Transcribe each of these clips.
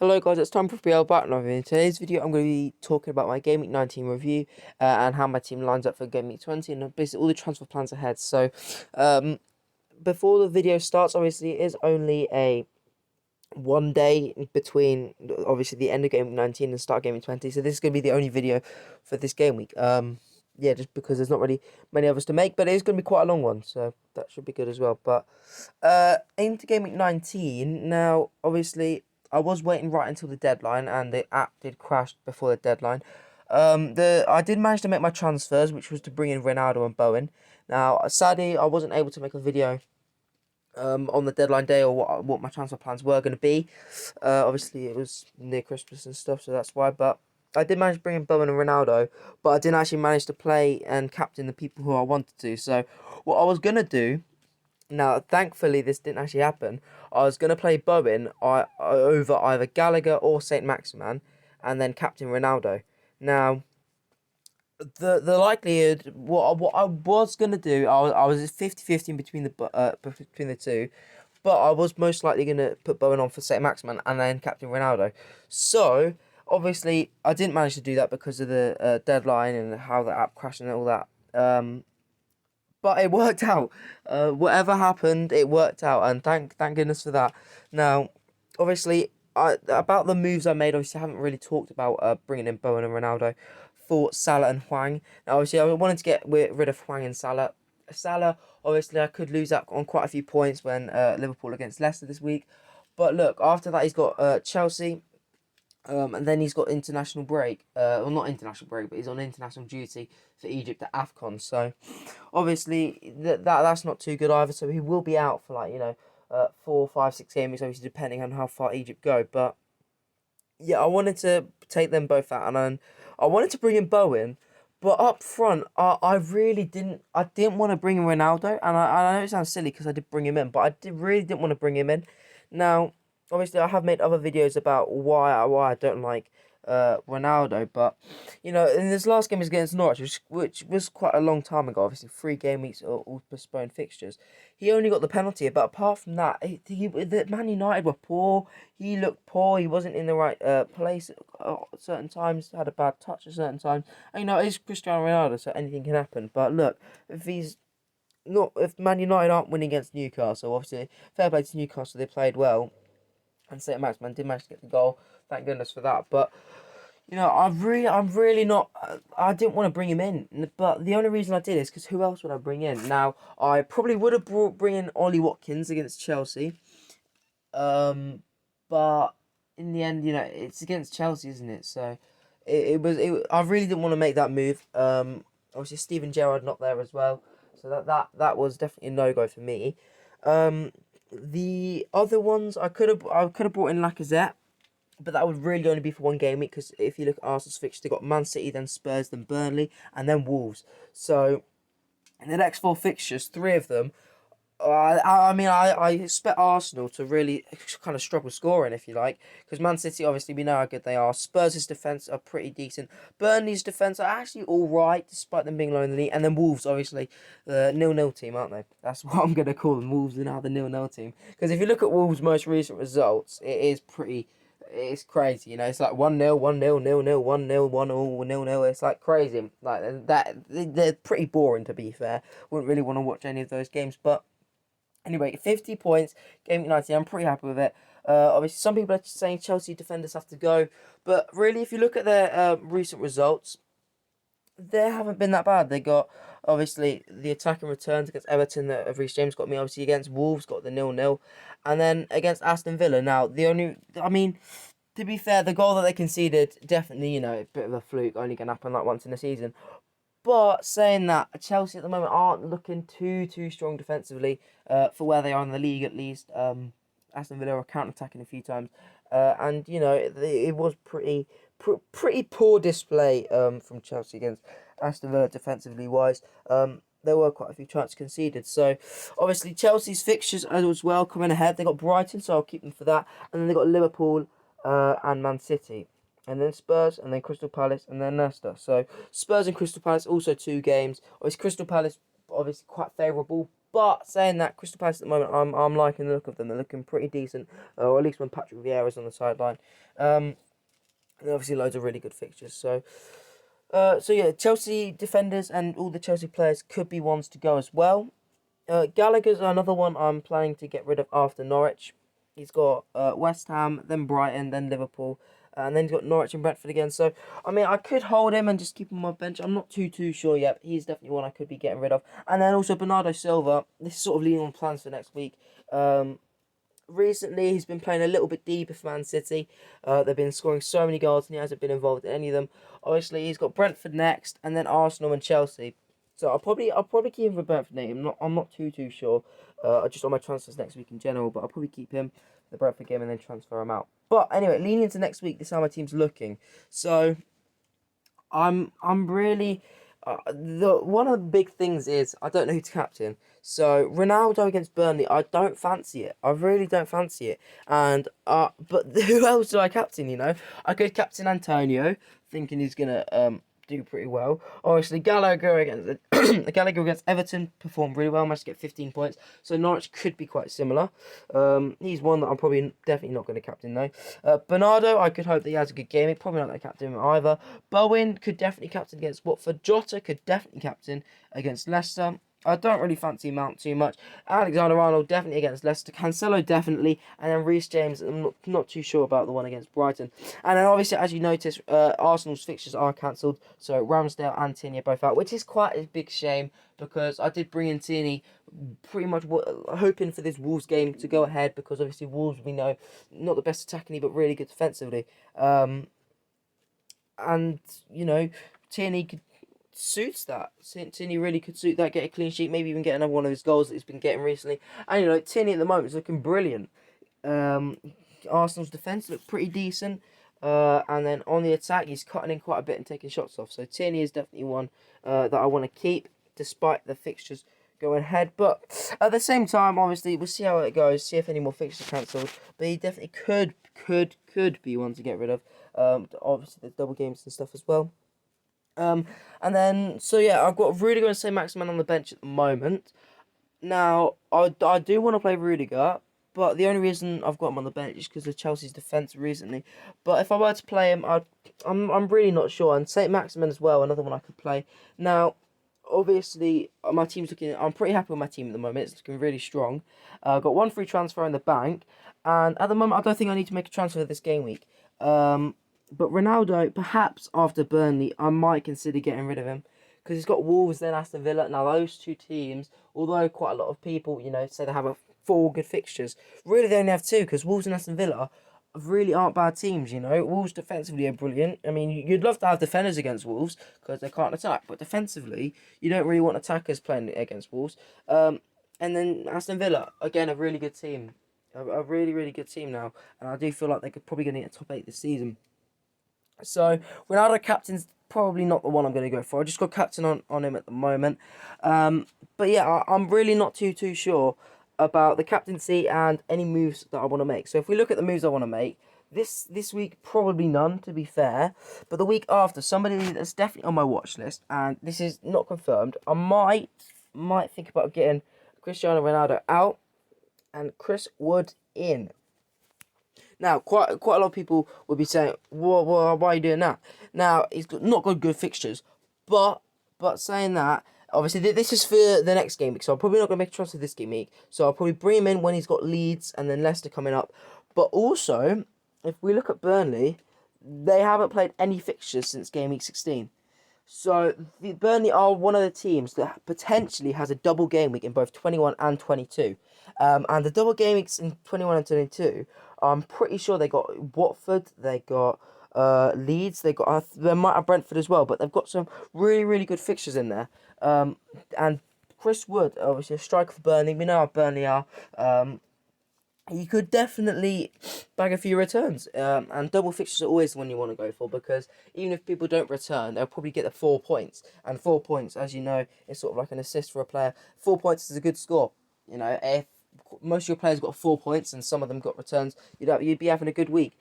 Hello guys, it's time for FPL back now. In today's video, I'm going to be talking about my Game Week 19 review and how my team lines up for Game Week 20 and basically all the transfer plans ahead. So, before the video starts, obviously, it is only a one day between, obviously, the end of Game Week 19 and start Game Week 20. So this is going to be the only video for this Game Week. Yeah, just because there's not really many others to make, but it is going to be quite a long one, so that should be good as well. But, into Game Week 19, now, obviously, I was waiting right until the deadline, and the app did crash before the deadline. I did manage to make my transfers, which was to bring in Ronaldo and Bowen. Now, sadly, I wasn't able to make a video on the deadline day or what my transfer plans were going to be. Obviously, it was near Christmas and stuff, so that's why. But I did manage to bring in Bowen and Ronaldo, but I didn't actually manage to play and captain the people who I wanted to. So, what I was going to do. Now, thankfully, this didn't actually happen. I was going to play Bowen over either Gallagher or Saint Maximin, and then captain Ronaldo. Now, the likelihood, what I was going to do, I was 50-50 between the two, but I was most likely going to put Bowen on for Saint Maximin and then captain Ronaldo. So, obviously, I didn't manage to do that because of the deadline and how the app crashed and all that. But it worked out. Whatever happened, it worked out, and thank goodness for that. Now, obviously, about the moves I made, obviously, I haven't really talked about bringing in Bowen and Ronaldo for Salah and Hwang. Now, obviously, I wanted to get rid of Hwang and Salah. Salah, obviously, I could lose out on quite a few points when Liverpool against Leicester this week. But look, after that, he's got Chelsea. And then he's got international break. Well, not international break, but he's on international duty for Egypt at AFCON. So, obviously, that's not too good either. So he will be out for 4, 5, 6 games, obviously depending on how far Egypt go. But yeah, I wanted to take them both out, and then I wanted to bring in Bowen. But up front, I really didn't. I didn't want to bring in Ronaldo, and I know it sounds silly because I did bring him in, but really didn't want to bring him in. Now, obviously, I have made other videos about why I don't like Ronaldo, but in this last game against Norwich, which was quite a long time ago, obviously 3 game weeks or all postponed fixtures, he only got the penalty. But apart from that, the Man United were poor. He looked poor. He wasn't in the right place at certain times. Had a bad touch at certain times. And, it's Cristiano Ronaldo, so anything can happen. But look, if Man United aren't winning against Newcastle, obviously fair play to Newcastle, they played well. And Saint Maximin did manage to get the goal. Thank goodness for that. But I'm really not. I didn't want to bring him in, but the only reason I did is because who else would I bring in? Now, I probably would have bring in Ollie Watkins against Chelsea. But in the end, it's against Chelsea, isn't it? So I really didn't want to make that move. Obviously Steven Gerrard not there as well, so that was definitely a no go for me. The other ones I could have brought in Lacazette, but that would really only be for 1 game week, because if you look at Arsenal's fixture, they got Man City, then Spurs, then Burnley, and then Wolves. So in the next 4 fixtures, 3 of them, I expect Arsenal to really kind of struggle scoring, if you like, because Man City, obviously, we know how good they are. Spurs' defence are pretty decent. Burnley's defence are actually all right, despite them being low in the league. And then Wolves, obviously, the 0-0 team, aren't they? That's what I'm going to call them. Wolves are now the 0-0 team. Because if you look at Wolves' most recent results, it's crazy, it's like 1-0, 1-0, 0-0, 1-0, 1-0, 0-0. It's like crazy. Like that, they're pretty boring, to be fair. Wouldn't really want to watch any of those games, but anyway, 50 points, Game Week 19, I'm pretty happy with it. Obviously, some people are saying Chelsea defenders have to go, but really, if you look at their recent results, they haven't been that bad. They got, obviously, the attacking returns against Everton that have reached James got me, obviously, against Wolves, got the 0-0, and then against Aston Villa. Now, to be fair, the goal that they conceded, definitely, a bit of a fluke, only going to happen like once in a season. But saying that, Chelsea at the moment aren't looking too strong defensively for where they are in the league, at least. Aston Villa are counter-attacking a few times. And, it was pretty poor display from Chelsea against Aston Villa defensively wise. There were quite a few chances conceded. So, obviously, Chelsea's fixtures as well coming ahead. They got Brighton, so I'll keep them for that. And then they got Liverpool and Man City. And then Spurs, and then Crystal Palace, and then Leicester. So, Spurs and Crystal Palace, also 2 games. Obviously, Crystal Palace, obviously, quite favourable. But saying that, Crystal Palace at the moment, I'm liking the look of them. They're looking pretty decent, or at least when Patrick Vieira's on the sideline. And obviously loads of really good fixtures. So yeah, Chelsea defenders and all the Chelsea players could be ones to go as well. Gallagher's another one I'm planning to get rid of after Norwich. He's got West Ham, then Brighton, then Liverpool, and then he's got Norwich and Brentford again. So, I mean, I could hold him and just keep him on my bench. I'm not too sure yet. He's definitely one I could be getting rid of. And then also Bernardo Silva. This is sort of leaning on plans for next week. Recently, he's been playing a little bit deeper for Man City. They've been scoring so many goals and he hasn't been involved in any of them. Obviously, he's got Brentford next, and then Arsenal and Chelsea. So I'll probably keep him for Brentford. I'm not too sure. Just on my transfers next week in general, but I'll probably keep him the Brentford game and then transfer him out. But anyway, leaning into next week, this is how my team's looking. So I'm really the one of the big things is I don't know who to captain. So Ronaldo against Burnley, I don't fancy it. I really don't fancy it. And but who else do I captain? You know, I could captain Antonio, thinking he's gonna do pretty well. Obviously, Gallagher against Gallagher against Everton performed really well. Managed to get 15 points. So Norwich could be quite similar. He's one that I'm probably definitely not going to captain though. Bernardo, I could hope that he has a good game. Probably not going to captain him either. Bowen could definitely captain against Watford. Jota could definitely captain against Leicester. I don't really fancy Mount too much. Alexander-Arnold definitely against Leicester. Cancelo definitely. And then Reece James, I'm not too sure about the one against Brighton. And then obviously, as you notice, Arsenal's fixtures are cancelled. So Ramsdale and Tierney are both out, which is quite a big shame because I did bring in Tierney pretty much hoping for this Wolves game to go ahead because obviously Wolves, we know, not the best attackingly but really good defensively. And, you know, Tierney could suits that. Tierney really could suit that, get a clean sheet, maybe even get another one of his goals that he's been getting recently. And, you know, Tierney at the moment is looking brilliant. Arsenal's defence look pretty decent. And then on the attack, he's cutting in quite a bit and taking shots off. So Tierney is definitely one that I want to keep, despite the fixtures going ahead. But at the same time, obviously, we'll see how it goes, see if any more fixtures are cancelled. But he definitely could be one to get rid of. Obviously, the double games and stuff as well. And then, so yeah, I've got Rudiger and Saint-Maximin on the bench at the moment. Now, I do want to play Rudiger, but the only reason I've got him on the bench is because of Chelsea's defence recently. But if I were to play him, I'm really not sure. And Saint-Maximin as well, another one I could play. Now, obviously, my team's looking, I'm pretty happy with my team at the moment. It's looking really strong. I've got one free transfer in the bank. And at the moment, I don't think I need to make a transfer this game week. But Ronaldo, perhaps after Burnley, I might consider getting rid of him. Because he's got Wolves, then Aston Villa. Now, those two teams, although quite a lot of people, you know, say they have four good fixtures, really they only have two. Because Wolves and Aston Villa really aren't bad teams, you know. Wolves defensively are brilliant. I mean, you'd love to have defenders against Wolves because they can't attack. But defensively, you don't really want attackers playing against Wolves. And then Aston Villa, again, a really good team. A really good team now. And I do feel like they could probably get in a top 8 this season. So, Ronaldo captain's probably not the one I'm going to go for. I just got captain on him at the moment. But yeah, I'm really not too sure about the captaincy and any moves that I want to make. So if we look at the moves I want to make, this week, probably none, to be fair. But the week after, somebody that's definitely on my watch list, and this is not confirmed, I might think about getting Cristiano Ronaldo out and Chris Wood in. Now, quite a lot of people would be saying, why are you doing that? Now, he's not got good fixtures, but saying that, obviously, this is for the next game week, so I'm probably not going to make a transfer this game week, so I'll probably bring him in when he's got Leeds and then Leicester coming up. But also, if we look at Burnley, they haven't played any fixtures since game week 16. So, Burnley are one of the teams that potentially has a double game week in both 21 and 22. And the double game weeks in 21 and 22, I'm pretty sure they got Watford, they got Leeds, they might have Brentford as well, but they've got some really good fixtures in there. And Chris Wood, obviously a striker for Burnley, we know how Burnley are. He could definitely bag a few returns. And double fixtures are always the one you want to go for because even if people don't return, they'll probably get the 4 points. And 4 points, as you know, is sort of like an assist for a player. 4 points is a good score. You know, if most of your players got 4 points and some of them got returns, you'd be having a good week.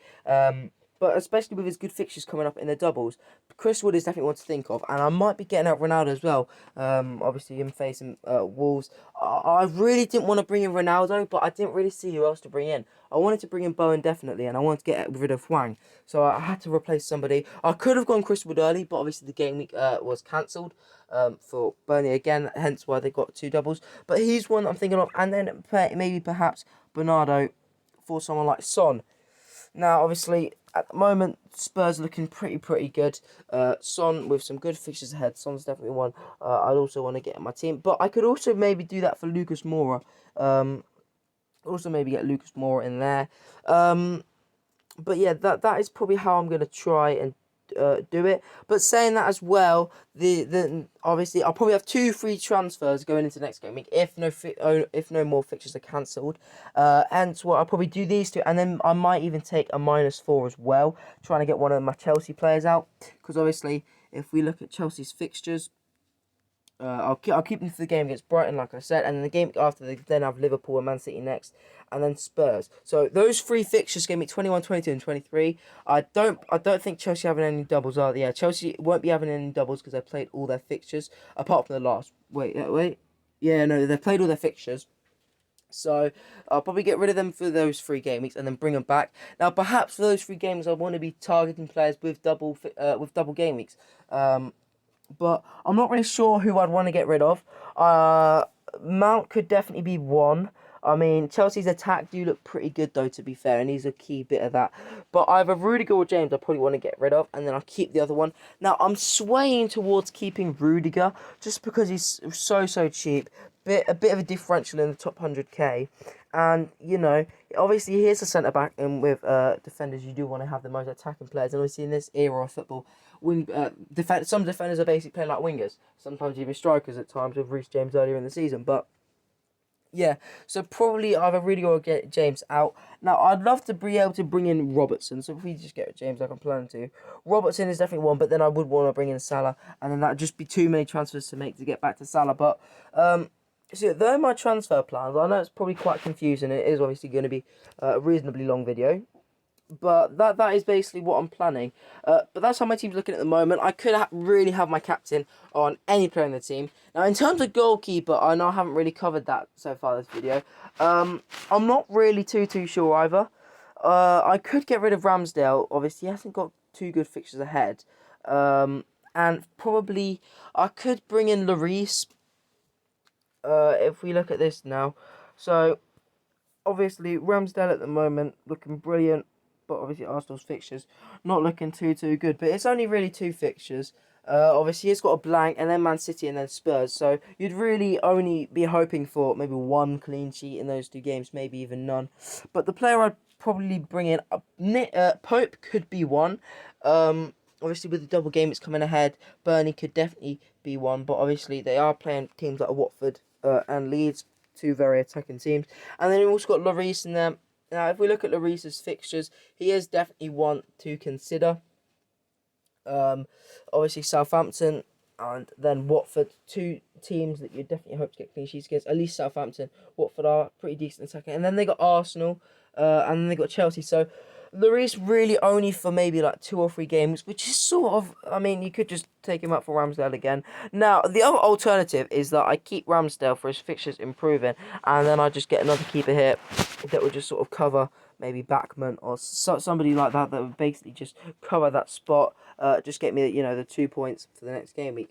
but especially with his good fixtures coming up in the doubles, Chris Wood is definitely one to think of, and I might be getting out Ronaldo as well. Obviously him facing Wolves. I really didn't want to bring in Ronaldo, but I didn't really see who else to bring in. I wanted to bring in Bowen definitely, and I wanted to get rid of Hwang, so I had to replace somebody. I could have gone Chris Wood early, but obviously the game week was cancelled for Burnley again, hence why they got 2 doubles. But he's one I'm thinking of, and then maybe perhaps Bernardo for someone like Son. Now, obviously, at the moment, Spurs are looking pretty good. Son with some good fixtures ahead. Son's definitely one I'd also want to get in my team. But I could also maybe do that for Lucas Moura. Also maybe get Lucas Moura in there. But yeah, that is probably how I'm going to try and do it. But saying that as well, the obviously I'll probably have 2 free transfers going into next game week if no more fixtures are cancelled. Hence what I'll probably do these 2, and then I might even take a -4 as well, trying to get one of my Chelsea players out, because obviously if we look at Chelsea's fixtures, I'll keep them for the game against Brighton, like I said, and then the game after they then have Liverpool and Man City next, and then Spurs. So those 3 fixtures gave me 21, 22, and 23. I don't think Chelsea having any doubles are. Yeah, Chelsea won't be having any doubles because they played all their fixtures apart from the last. Yeah, no, they played all their fixtures. So I'll probably get rid of them for those 3 game weeks and then bring them back. Now, perhaps for those 3 games, I want to be targeting players with double game weeks. But I'm not really sure who I'd want to get rid of. Mount could definitely be one. I mean, Chelsea's attack do look pretty good, though, to be fair, and he's a key bit of that. But either Rudiger or James I probably want to get rid of, and then I'll keep the other one. Now, I'm swaying towards keeping Rudiger, just because he's so cheap. A bit of a differential in the top 100k. And, you know, obviously here's a centre-back, and with defenders, you do want to have the most attacking players. And obviously in this era of football, some defenders are basically playing like wingers. Sometimes even strikers at times, with Reece James earlier in the season. But, yeah, so probably either Rudiger or get James out. Now, I'd love to be able to bring in Robertson. So if we just get James like I'm planning to, Robertson is definitely one, but then I would want to bring in Salah. And then that'd just be too many transfers to make to get back to Salah. But, so they're my transfer plans. I know it's probably quite confusing. It is obviously going to be a reasonably long video, but that is basically what I'm planning. But that's how my team's looking at the moment. I could really have my captain on any player in the team. Now, in terms of goalkeeper, I know I haven't really covered that so far this video. I'm not really too sure either. I could get rid of Ramsdale. Obviously, he hasn't got 2 good fixtures ahead. And probably I could bring in Lloris. If we look at this now, so obviously Ramsdale at the moment looking brilliant, but obviously Arsenal's fixtures not looking too good. But it's only really 2 fixtures. Obviously he's got a blank, and then Man City, and then Spurs. So you'd really only be hoping for maybe 1 clean sheet in those 2 games, maybe even none. But the player I'd probably bring in, Pope could be one. Obviously, with the double game it's coming ahead, Burnley could definitely be one. But obviously, they are playing teams like Watford and Leeds, 2 very attacking teams. And then we've also got Lloris in there. Now, if we look at Lloris's fixtures, he is definitely one to consider. Obviously, Southampton and then Watford, 2 teams that you definitely hope to get clean sheets against. At least Southampton, Watford are pretty decent attacking. And then they got Arsenal, and then they got Chelsea. So Lloris really only for maybe like 2 or 3 games, which is sort of, I mean, you could just take him out for Ramsdale again. Now, the other alternative is that I keep Ramsdale for his fixtures improving, and then I just get another keeper here that would just sort of cover maybe Backman or somebody like that would basically just cover that spot, just get me, you know, the 2 points for the next game week.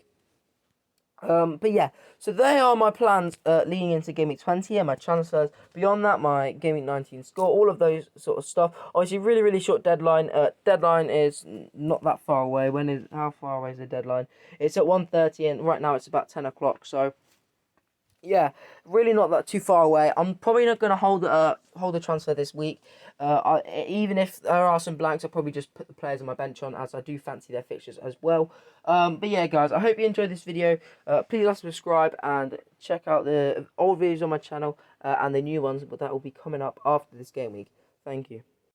But yeah, so they are my plans leading into Game Week 20 and my transfers. Beyond that, my Game Week 19 score, all of those sort of stuff. Obviously, really short deadline. Deadline is not that far away. How far away is the deadline? It's at 1:30, and right now it's about 10 o'clock. So yeah, really not that too far away. I'm probably not going to hold a transfer this week. Even if there are some blanks, I'll probably just put the players on my bench on, as I do fancy their fixtures as well. But yeah, guys, I hope you enjoyed this video. Please like, subscribe, and check out the old videos on my channel and the new ones, but that will be coming up after this game week. Thank you.